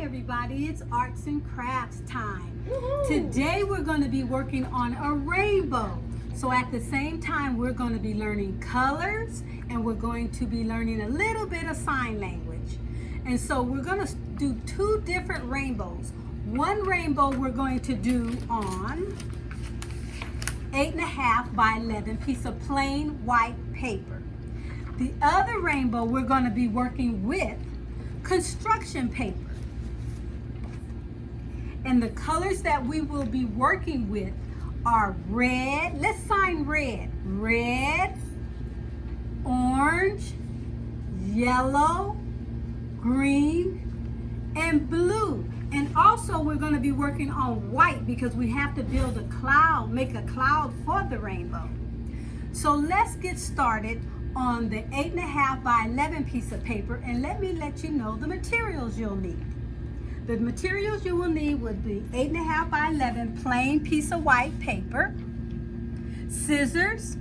everybody, it's arts and crafts time. Woohoo! Today we're going to be working on a rainbow. So at the same time we're going to be learning colors and we're going to be learning a little bit of sign language. And so we're going to do two different rainbows. One rainbow we're going to do on 8.5 by 11 piece of plain white paper. The other rainbow we're going to be working with construction paper. And the colors that we will be working with are red. Let's sign red. Red, orange, yellow, green, and blue. And also we're going to be working on white because we have to build a cloud, make a cloud for the rainbow. So let's get started on the 8.5 by 11 piece of paper, and let me let you know the materials you'll need. The materials you will need would be 8.5 by 11 plain piece of white paper, scissors,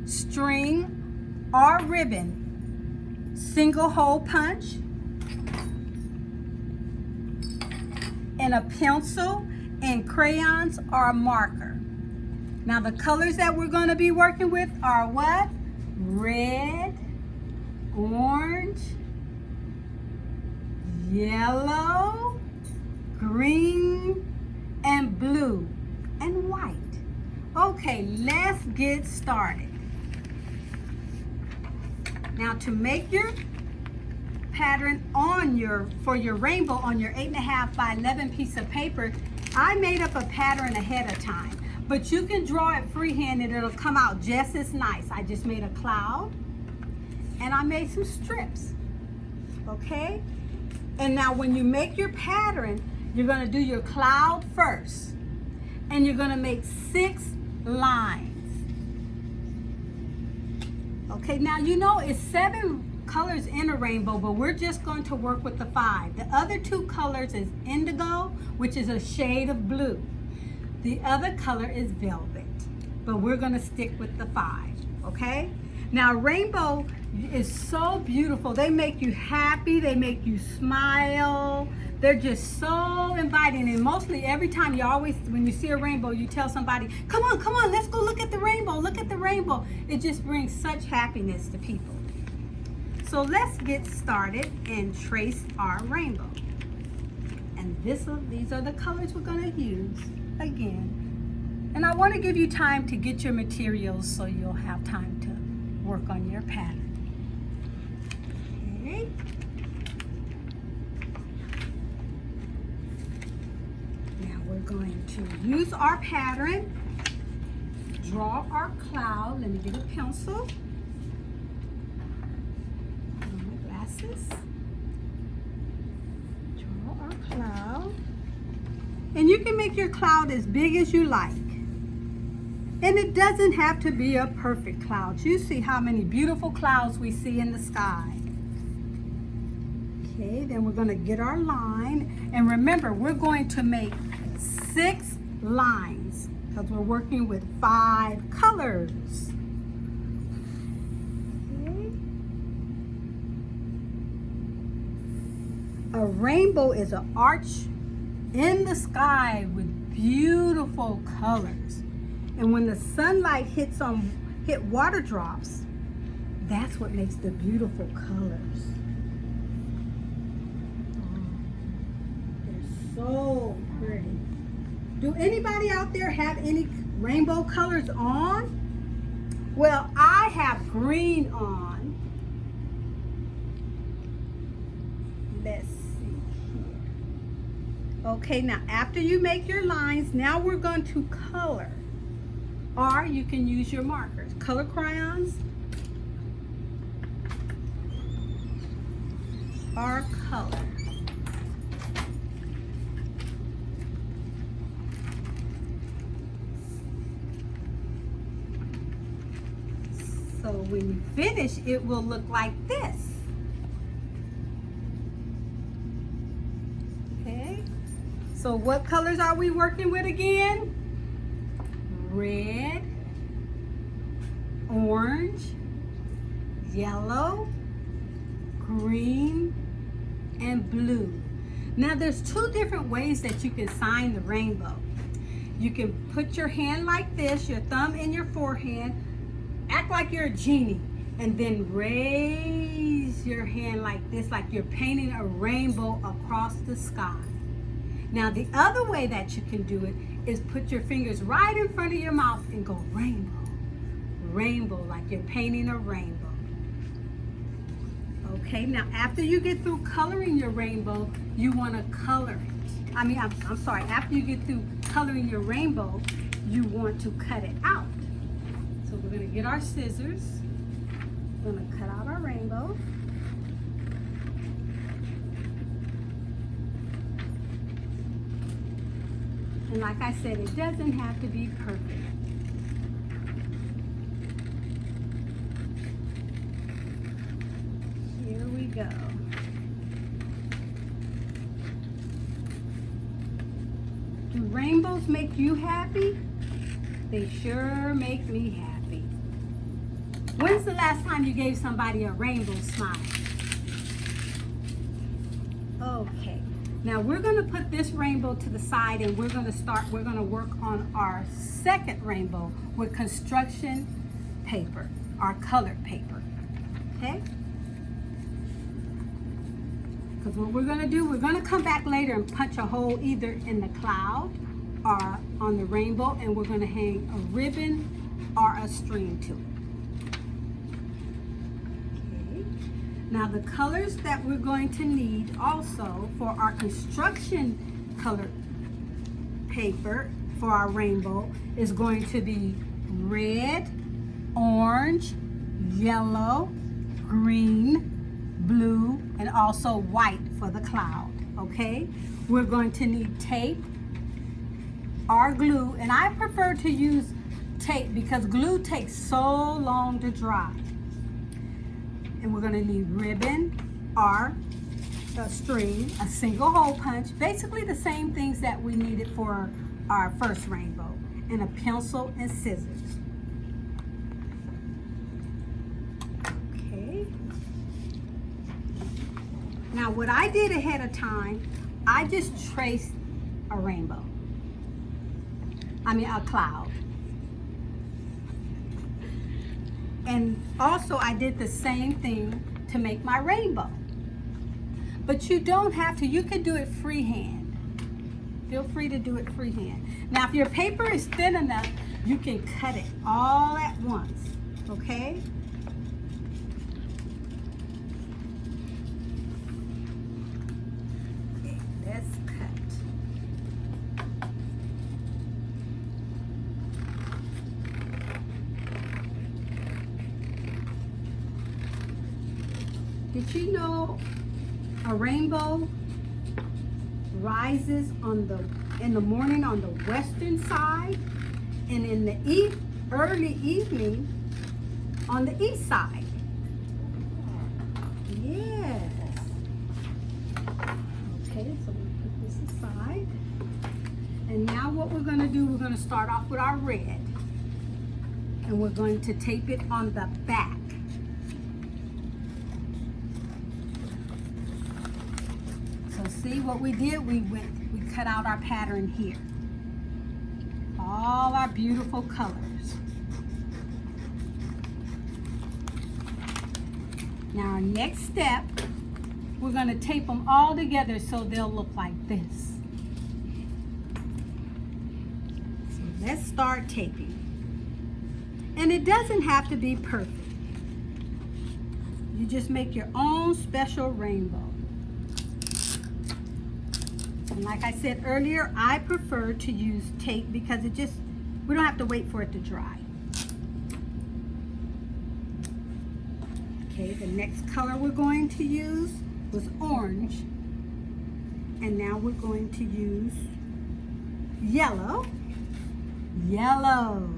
string or ribbon, single hole punch, and a pencil and crayons or a marker. Now the colors that we're going to be working with are what? Red, orange, yellow, green, and blue, and white. Okay, let's get started. Now to make your pattern for your rainbow on your 8.5 by 11 piece of paper, I made up a pattern ahead of time. But you can draw it freehand and it'll come out just as nice. I just made a cloud and I made some strips, okay? And now when you make your pattern, you're gonna do your cloud first. And you're gonna make 6 lines. Okay, now you know it's 7 colors in a rainbow, but we're just going to work with the 5. The other 2 colors is indigo, which is a shade of blue. The other color is velvet, but we're gonna stick with the 5, okay? Now rainbow is so beautiful. They make you happy, they make you smile. They're just so inviting, and mostly every time when you see a rainbow, you tell somebody, come on, let's go look at the rainbow, look at the rainbow. It just brings such happiness to people. So let's get started and trace our rainbow. And these are the colors we're gonna use. Again, and I want to give you time to get your materials so you'll have time to work on your pattern. Okay. Now we're going to use our pattern, draw our cloud. Let me get a pencil. Put on my glasses. Draw our cloud. And you can make your cloud as big as you like. And it doesn't have to be a perfect cloud. You see how many beautiful clouds we see in the sky. Okay, then we're going to get our line. And remember, we're going to make 6 lines because we're working with 5 colors. Okay. A rainbow is an arch in the sky with beautiful colors. And when the sunlight hit water drops, that's what makes the beautiful colors. They're so pretty. Do anybody out there have any rainbow colors on? Well, I have green on. Let's see. Okay, now after you make your lines, now we're going to color. Or you can use your markers. Color crayons or color. So when you finish, it will look like this. So what colors are we working with again? Red, orange, yellow, green, and blue. Now there's two different ways that you can sign the rainbow. You can put your hand like this, your thumb in your forehead, act like you're a genie, and then raise your hand like this, like you're painting a rainbow across the sky. Now the other way that you can do it is put your fingers right in front of your mouth and go rainbow, rainbow, like you're painting a rainbow. Okay, now after you get through coloring your rainbow, you want to color it. I'm sorry, after you get through coloring your rainbow, you want to cut it out. So we're going to get our scissors. We're going to cut out our rainbow. And like I said, it doesn't have to be perfect. Here we go. Do rainbows make you happy? They sure make me happy. When's the last time you gave somebody a rainbow smile? Okay. Now we're going to put this rainbow to the side and we're going to work on our second rainbow with construction paper, our colored paper. Okay? Because what we're going to do, we're going to come back later and punch a hole either in the cloud or on the rainbow, and we're going to hang a ribbon or a string to it. Okay. Now the colors that we're going to need also for our construction colored paper for our rainbow is going to be red, orange, yellow, green, blue, and also white for the cloud. Okay, we're going to need tape or glue, and I prefer to use tape because glue takes so long to dry. And we're going to need ribbon or a string, a single hole punch, basically the same things that we needed for our first rainbow, and a pencil and scissors. Now what I did ahead of time, I just traced a rainbow. A cloud. And also I did the same thing to make my rainbow. But you don't have to, you can do it freehand. Feel free to do it freehand. Now if your paper is thin enough, you can cut it all at once, okay? Did you know a rainbow rises in the morning on the western side and in the early evening on the east side? Yes. Okay, so we put this aside. And now what we're going to do, we're going to start off with our red. And we're going to tape it on the back. See what we did? We cut out our pattern here. All our beautiful colors. Now our next step, we're going to tape them all together so they'll look like this. So let's start taping. And it doesn't have to be perfect. You just make your own special rainbow. And like I said earlier, I prefer to use tape because we don't have to wait for it to dry. Okay, the next color we're going to use was orange. And now we're going to use yellow. Yellow.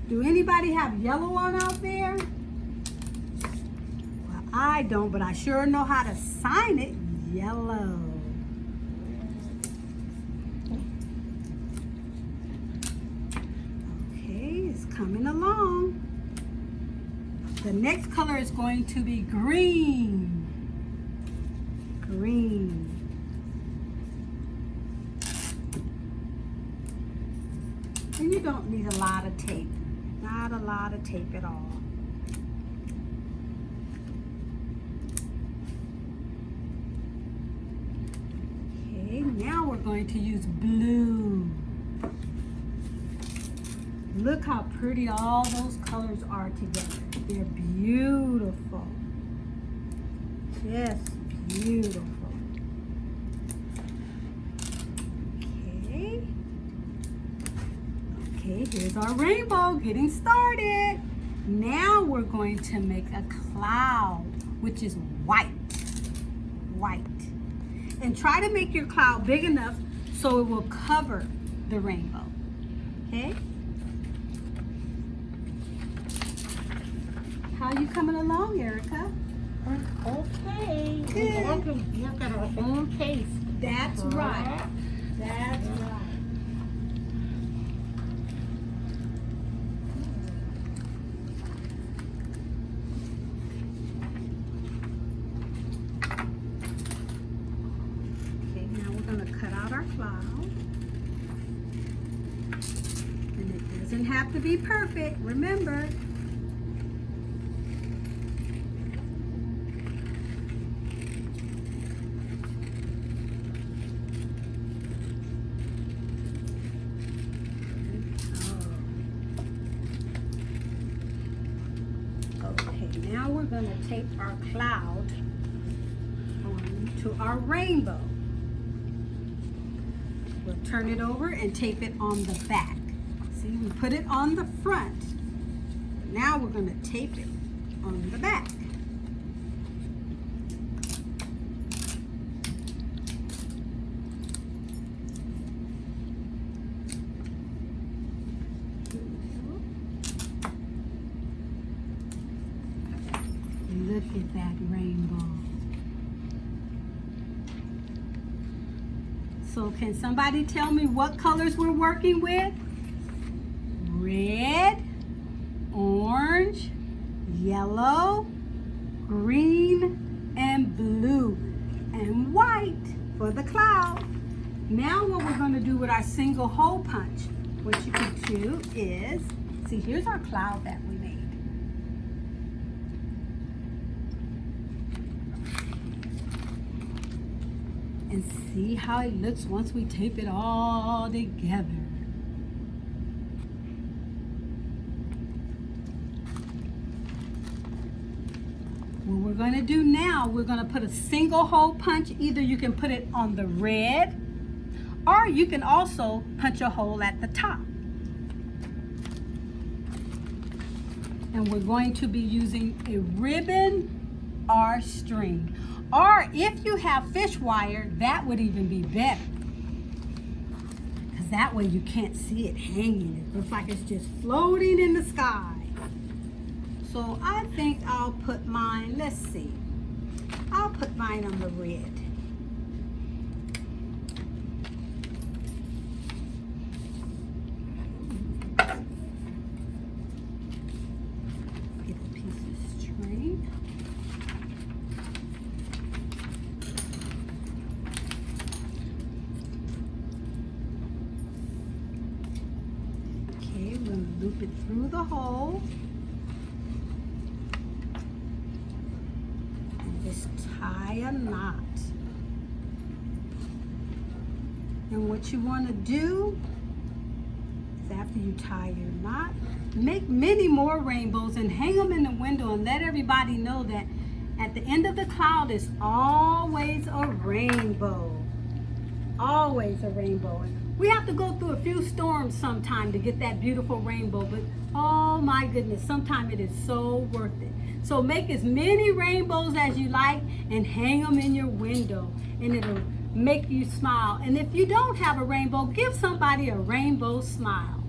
Do anybody have yellow on out there? Well, I don't, but I sure know how to sign it. Yellow. Okay, it's coming along. The next color is going to be green. green. And you don't need a lot of tape. Not a lot of tape at all. Okay, now we're going to use blue. Look how pretty all those colors are together. They're beautiful. Just beautiful. Okay. Okay, here's our rainbow getting started. Now we're going to make a cloud, which is white. White. And try to make your cloud big enough so it will cover the rainbow. Okay? How you coming along, Erica? Okay. Good. We've got our own pace. That's right. That's right. Okay, now we're going to cut out our cloud. And it doesn't have to be perfect, remember. Now we're going to tape our cloud onto our rainbow. We'll turn it over and tape it on the back. See, we put it on the front. Now we're going to tape it on the back. Look at that rainbow. So can somebody tell me what colors we're working with? Red, orange, yellow, green, and blue, and white for the cloud. Now what we're going to do with our single hole punch, what you can do is, see, here's our cloud that we made. And see how it looks once we tape it all together. What we're going to do now, we're going to put a single hole punch. Either you can put it on the red, or you can also punch a hole at the top. And we're going to be using a ribbon or string. Or if you have fish wire, that would even be better. Because that way you can't see it hanging. It looks like it's just floating in the sky. So I think I'll put mine, let's see. I'll put mine on the red. Get a piece of string. Loop it through the hole and just tie a knot. And what you want to do is after you tie your knot, make many more rainbows and hang them in the window and let everybody know that at the end of the cloud is always a rainbow. Always a rainbow. We have to go through a few storms sometime to get that beautiful rainbow, but oh my goodness, sometimes it is so worth it. So make as many rainbows as you like and hang them in your window, and it'll make you smile. And if you don't have a rainbow, give somebody a rainbow smile.